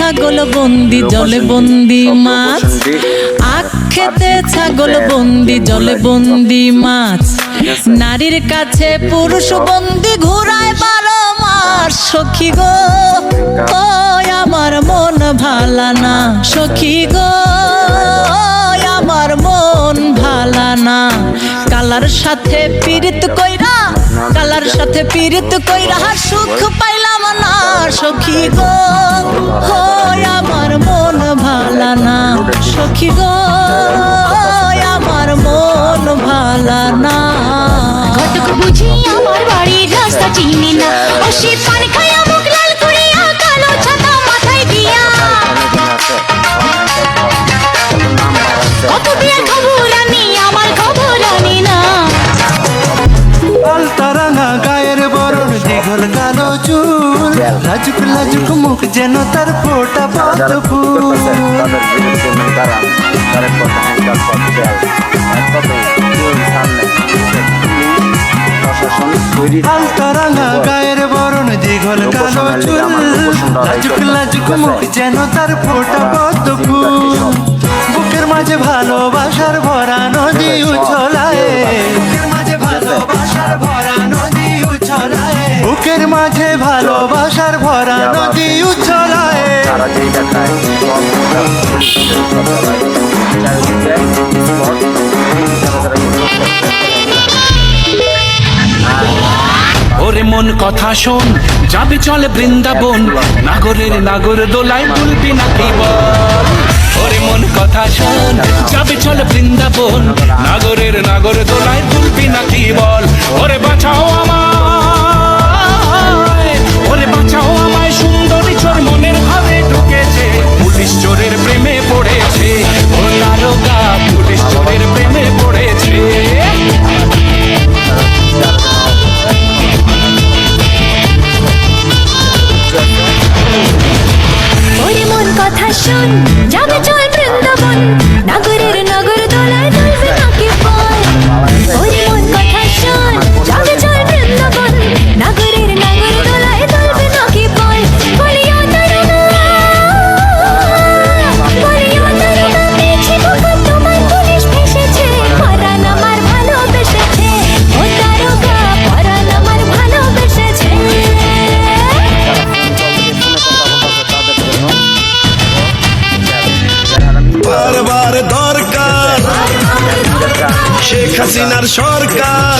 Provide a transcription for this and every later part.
ছাগল বন্দি জলে বন্দি মাছ, আখ খেতে ছাগল বন্দি জলে বন্দি মাছ, নারীর কাছে পুরুষ বন্দি ঘুরায় 12 মাস। সখী গো ও আমার মন ভালা না, সখী গো আমার মন ভালা না। কালার সাথে পীড়িত কইরা, কালার সাথে পীড়িত কইরা সুখ পাইলাম না। সখী গো আমার মন ভালা না, সখী গো আমার মন ভালা না। ঘটক বুঝি আমার বাড়ির রাস্তা চিনি না, ও সে পান খায়া মুখ লাল করিয়া কালো ছাতা মাথায় দিয়া। কত বিয়ের খবর আনি আমার খবর আনি না। আলতারাঙা গায়ের বরণ দীঘল কালো চুল, লাজুক লাজুক মুখ যেন তার ফোটা পদ্ম ফুল। আলতারাঙা গায়ের বরণ দীঘল কালো চুল, লাজুক লাজুক মুখ যেন তার ফোটা পদ্ম ফুল। বুকের মাঝে ভালোবাসার ভরা নদী উছলায়, বুকের মাঝে ভালোবাসার ভরা নদী উছলায়, বুকের মাঝে ভালোবাসার ভরা নদী উছলায়। ওরে মন কথা শোন, যাবে চলে বৃন্দাবন, নাগরের নাগর দোলায় দুলবি নাকি বল। ওরে মন কথা শোন, যাবে চলে বৃন্দাবন, নাগরের নাগর দোলায় দুলবি নাকি বল। ওরে বাঁচাও আমায়, ওরে বাঁচাও আমায়, সুন্দরী চোর মনের ঘরে ঢুকেছে, পুলিশ চোরের প্রেমে পড়েছে। ও দারোগা পুলিশ চোরের প্রেমে পড়েছে। ওরে মন কথা শোন, যাবে চল বৃন্দাবন, নাগরের নাগর দোলায় দুলবে নাকি বল। ওরে মন কথা শোন, যাবে চল বৃন্দাবন, নাগরের নাগর দোলায় দুলবে নাকি বল। বলিয়া তারুণা, বলিয়া তারুণা, পেয়েছি ধোঁকা তোমার পুলিশ ফেসেছে, পরাণ আমার ভালোবেসেছে। ও দারোগা পরাণ আমার ভালোবেসেছে। বারবার দরকার শেখ হাসিনার সরকার,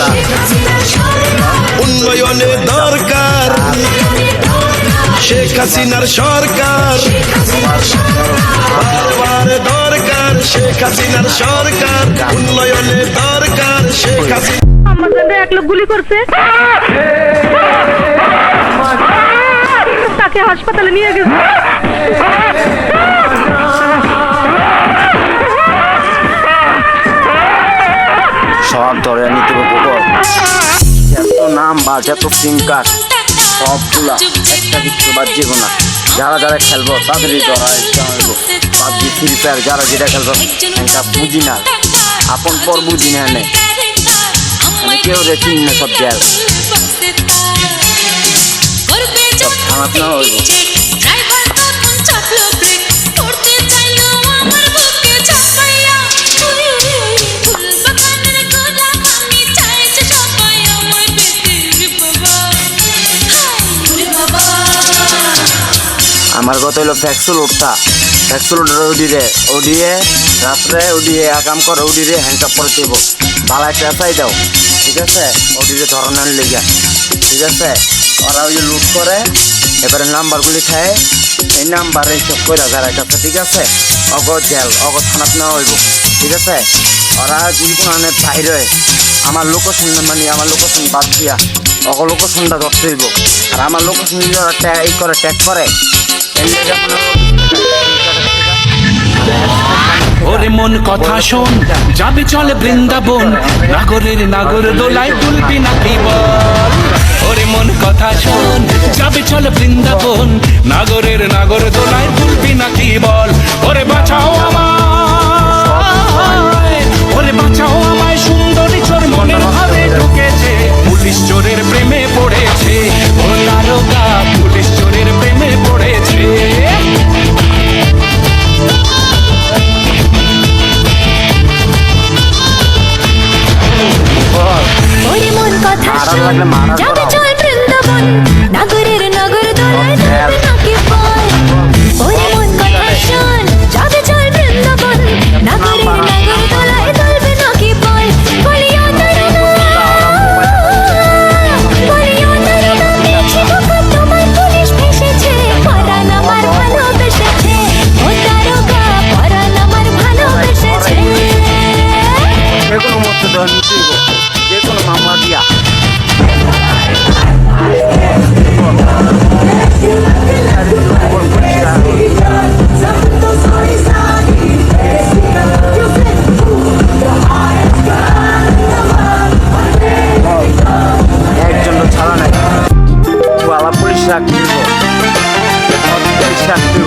উন্নয়নে দরকার শেখ হাসিনার সরকার, বারবার দরকার শেখ হাসিনার সরকার, উন্নয়নে দরকার শেখ হাসিনা। আমার জন্য এক লোক গুলি করছে, তাকে হাসপাতালে নিয়ে গেছে। সব ধরে নিতে হবে, যত নাম বা যত সিম কার্ড সবগুলা একটা কিছু বাদ যাবো না। যারা যারা খেলবো তাদেরই ধরাই পাবজি ফ্রি ফায়ার, যারা যেটা খেলবো এটা বুঝি না, আপন পর বুঝি না, আমি কেউ রে চিনি না, সব জেল সব খারাপ না হইব। আমার কথা হলো ফ্যাক্সুল উঠতা, ফ্যাক্সুল উঠিরে ওডিয়ে রাত্রে ওডিয়ে আকাম করে ওডিরে হ্যান্ডকাপ করে দেব, বালায় চেঁচাই দাও, ঠিক আছে? ওডিরে ধরনের লেগে, ঠিক আছে? ওরা ওই যে লুট করে, এবারে নাম্বারগুলি খায়, এই নাম্বারে সব করে যারা কাছে, ঠিক আছে? অগর জেল অগর থানাত নেওয়া হইব, ঠিক আছে? ওরা যদি কোনো আনে বাইরে আমার লোকেশন, মানে আমার লোকেশন বাদ দিয়া অগর লোকেশনটা ধরতে হইব। আর আমার লোকেশন যদি ওরা এই করে ট্যাগ করে, ওরে মন কথা শোন, যাবে চলে বৃন্দাবন, নাগরের নাগর দোলায় দুলবি নাকি বল। ওরে মন কথা শোন, যাবে চলে বৃন্দাবন, নাগরের নাগর দোলায় দুলবি নাকি বল। ওরে বাঁচাও আমায়, ওরে বাঁচাও আমায়, সুন্দরী চোর মনের ঘরে ঢুকেছে, পুলিশ চোরের প্রেমে পড়েছে। ও দারোগা পুলিশ চোরের প্রেমে পড়েছে।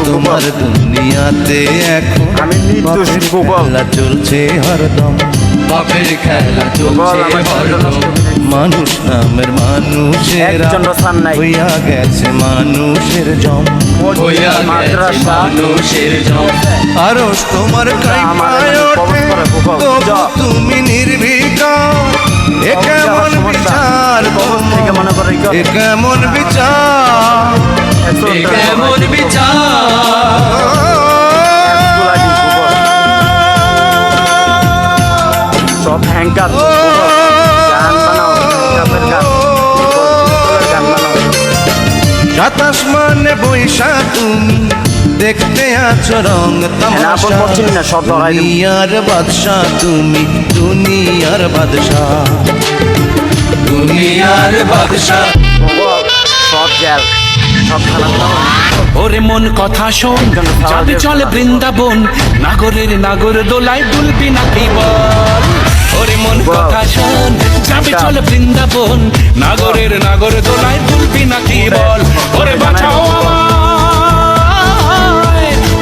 তোমার দুনিয়াতে এখন আমি নির্দোষ বাপের গোপাল। খেলা চলছে হরদম, বাপের খেলা চলছে হরদম। মানুষ নামের মানুষেরা একজনও স্থান নাই। হইয়া গেছে মানুষের জম, হইয়া গেছে মাদ্রাসা। মানুষের জম। আরস তোমার কাইপায় ওঠে, তবু তুমি নির্বিকার। এ কেমন বিচার থেকে মনে করে কি এ কেমন বিচার, এ কেমন সব হ্যাঙ্কার গান বানাও, হ্যাঙ্কারের গান, পিস্তলের গান বানাও। সাতাশ মানে বৈশা তুমি দেখতে আছো রং হ্যাঁ, আপন পশ্চিম না, সব ধরাই দেব। দুনিয়ার বাদশাহ তুমি, দুনিয়ার বাদশাহ, দুনিয়ার বাদশাহ। সব জেল, সব খারাপ। ওরে মন কথা শোন, যাবে চলে বৃন্দাবন, নাগরের নাগর দোলায় দুলবি নাকি বল। ওরে মন কথা শোন, যাবে চলে বৃন্দাবন, নাগরের নাগর দোলায় দুলবি নাকি বল। ওরে বাঁচাও আমায়,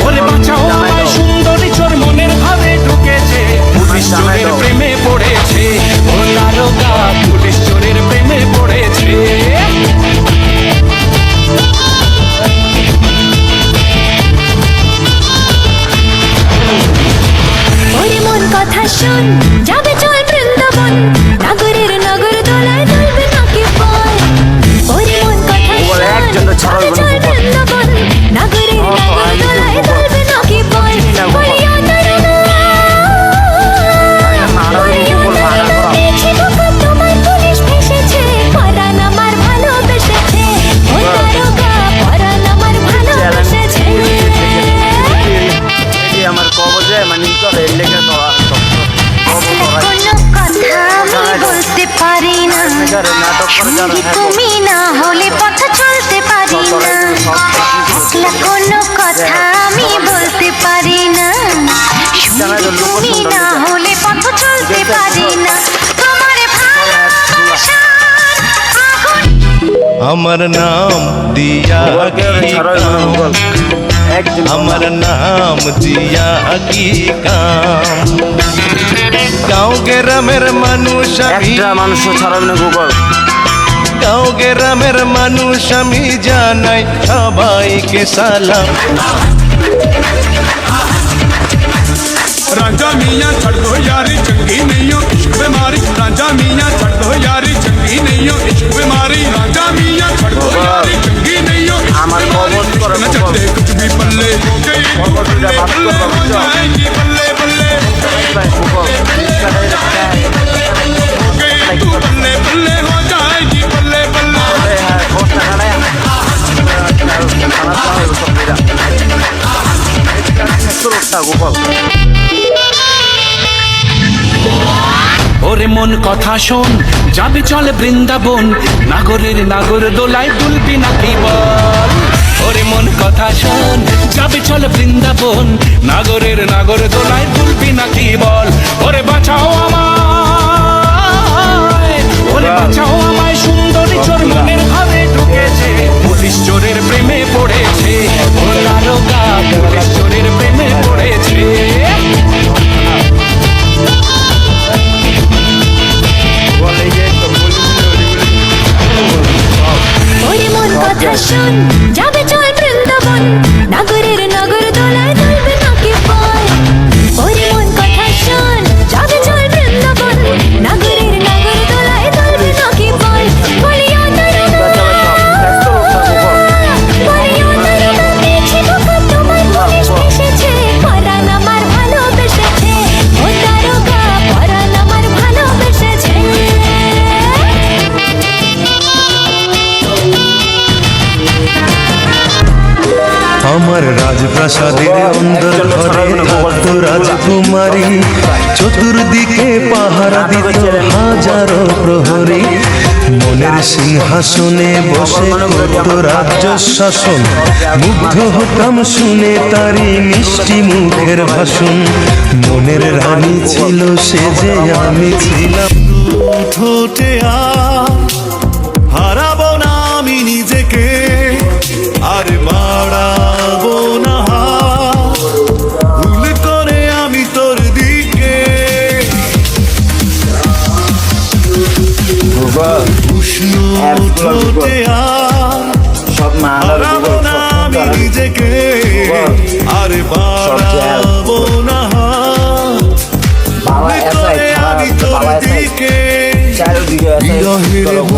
ওরে বাঁচাও আমায়, সুন্দরী চোর মনের ভাবে ঢুকেছে, পুলিশ চোরের প্রেমে পড়েছে। ও দারোগা, পুলিশ চোরের প্রেমে পড়েছে। ওরে মন কথা শোন, যাবে চল বৃন্দাবন, নাগরের নাগর দোলায় দুলবে নাকি বল। ওরে মন কথা শোন, একজন ছাড়াই যাবে চল বৃন্দাবন, নাগরের নাগর দোলায় দুলবে নাকি বল। বলিয়া তারা পেয়েছি বুকে তোমার পুলিশ ভেসেছে, পরাণ আমার ভালোবেসেছে। ও দারোগা, পরাণ আমার ভালোবেসেছে। আমার কবজে মানে করে লেগে দেওয়া কোনো কথা আমি বলতে পারি না, নাটক সঙ্গী তুমি না হলে পথ চলতে পারি না। একলা কোনো কথা আমি বলতে পারি না, সঙ্গী তুমি না হলে পথ চলতে পারি না। তোমার ভালোবাসার আগুন আমার নাম দিয়া কি কাম, আমার নাম দিয়া কি কাম। গাঁও গ্রামের মানুষ আমি, একটা মানুষও ছাড়াবে না গুগল। গাঁও গ্রামের মানুষ আমি জানাই সবাইকে সালাম। राजा मियाँ छड़ दो यारी चंगी नहीं हो इश्क बीमारी, राजा मियाँ छड़ दो यारी चंगी नहीं हो इश्क बीमारी, राजा मियाँ छड़ दो यारी चंगी नहीं हो इश्क আমার बीमारी। কবজ করে न चलते कुछ भी पल्ले हो गई, बल्ले बल्ले हो जाएगी, बल्ले बल्ले हो गई, तू बल्ले बल्ले हो जाएगी, बल्ले बल्ले। ওরে মন কথা শোন, যাবে চলে বৃন্দাবন, নাগরের নাগর দোলায় দুলবি নাকি বল। ওরে মন কথা শোন, যাবে চলে বৃন্দাবন, নাগরের নাগর দোলায় দুলবি নাকি বল। ওরে বাঁচাও আমায়, ওরে বাঁচাও আমায়, সুন্দরী চোর মনের ভাবে ঢুকেছে, পুলিশ চোরের প্রেমে পড়েছে। ও দারোগা, পুলিশ চোরের প্রেমে পড়েছে। ওরে মন কথা শোন, যাবে চল বৃন্দাবন, নাগরের নাগর দোলায় দুলবে নাকি বল। ওরে মন কথা শোন, যাবে চল বৃন্দাবন, নাগরের নাগর দোলায় দুলবে নাকি বল। বলিয়া তারা পেয়েছি বুকে তোমার পুলিশ ভেসেছে, পরাণ আমার ভালোবেসেছে। ও দারোগা, পরাণ আমার ভালোবেসেছে। আমার রাজপ্রাসাদের অন্দর ঘরে থাকতো রাজকুমারী, চতুর্দিকে পাহারা দিত হাজারো প্রহরী। মনের সিংহাসনে বসে করত রাজ্য শাসন, মুগ্ধ হতাম শুনে তারি মিষ্টি মুখের ভাষণ। মনের রানী ছিল সে যে আমি ছিলাম। ঠোঁটে হারাবো না আমি নিজেকে, আর বাড়াবো না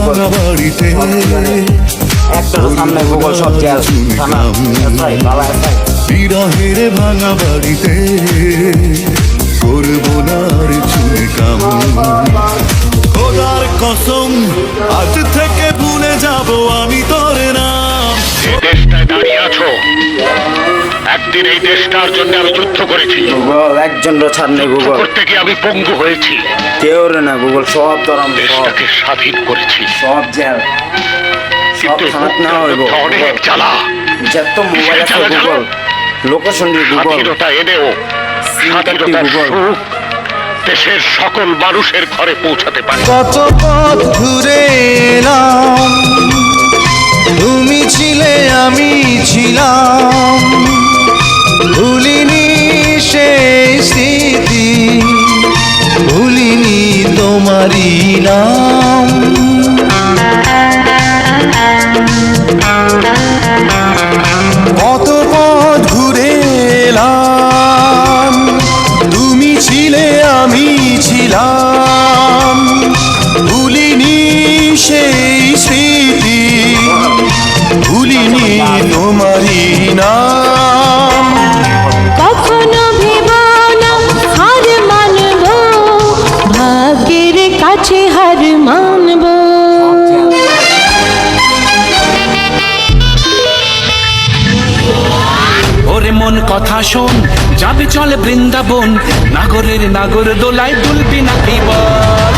ভাঙা বাড়িতে একটা সামনে গুগল সব জেল থানা এসআই বালা এসআই বিরহের ভাঙা বাড়িতে করবো না আর চুনে কাম খোদার কসম আজ থেকে ভুলে যাব আমি তোর নাম দেশটায় দাঁড়িয়ে আছো, একদিন এই দেশটার জন্য আমি যুদ্ধ করেছি, গুগল একজন ছাড় নেই গুগল করতে গিয়ে আমি পঙ্গু হয়েছি, কেউ রে না গুগল সব ধরাম সব দেশটাকে স্বাধীন করেছি, সব জেল সব কিন্তু থানাত না হইব অনেক জ্বালা, যত মোবাইল আছে গুগল লোকেশন দিয়ে গুগল স্বাধীনতা এনেও স্বাধীনতার গুগল সুখ দেশের সকল মানুষের ঘরে পৌঁছাতে পারে। কত পথ ঘুরে এলাম তুমি ছিলে আমি ছিলাম ভুলিনি সেই স্মৃতি ভুলিনি তোমারই নাম কত পথ ঘুরে এলাম তুমি ছিলে আমি ছিলাম ভুলিনি সেই স্মৃতি ভুলিনি তোমারই নাম কখনো ভেবো না হার মানবো ভাগ্যের কাছে হার মানবো ওরে মন কথা শোন যাবে চলে বৃন্দাবন নাগরের নাগর দোলায় দুলবি নাকি বল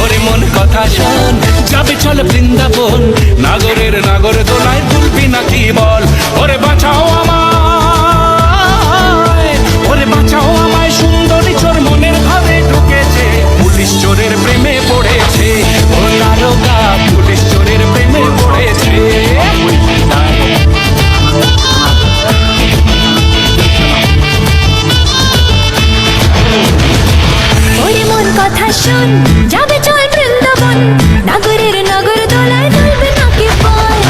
ওরে মন কথা শোন যাবে চলে বৃন্দাবন নাগরের নাগর দোলায় দুলবি নাকি বল ওরে বাঁচাও আমায় ওরে বাঁচাও আমায় সুন্দরী চোর মনের ঘরে ঢুকেছে পুলিশ চোরের প্রেমে পড়েছে ও তারকা পুলিশ চোরের প্রেমে পড়েছে ওরে মন কথা শোন যাবে চল বৃন্দাবন নাগরের নগর দোলায় দুলবে নাকি বল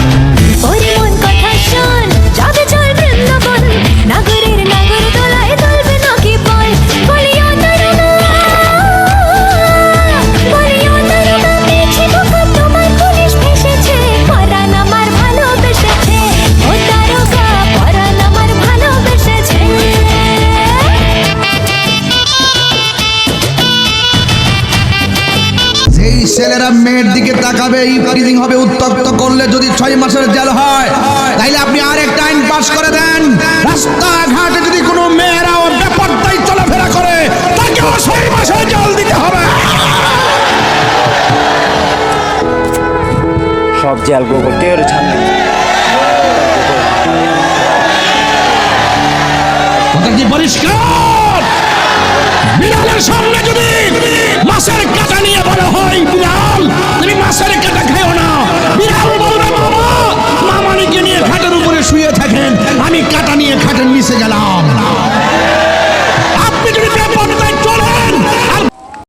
ওরে মন কথা শোন যাবে চল বৃন্দাবন নাগরের নগর দোলায় দুলবে নাকি বল বলিও তারা পেয়েছি ধোকা তোমার পুলিশ ফেসেছে পরাণ আমার ভালোবেসেছে ও তারকা পরাণ আমার ভালোবেসেছে এই ছেলেরা মেয়ের দিকে তাকাবে ইফটিজিং হবে উত্তক্ত করলে যদি 6 মাসের জেল হয় তাইলে আপনি আরেকটা আইন পাস করে দেন রাস্তাঘাটে যদি কোনো মেয়েরাও বেপরদায় চলাফেরা করে তাকেও 6 মাসের জেল দিতে হবে সব জেল গুগল কেউ রে ছাড় নেই কথা কি পরিষ্কার বিড়ালের সামনে যদি মাছের কাঁটা নিয়ে বলা হয়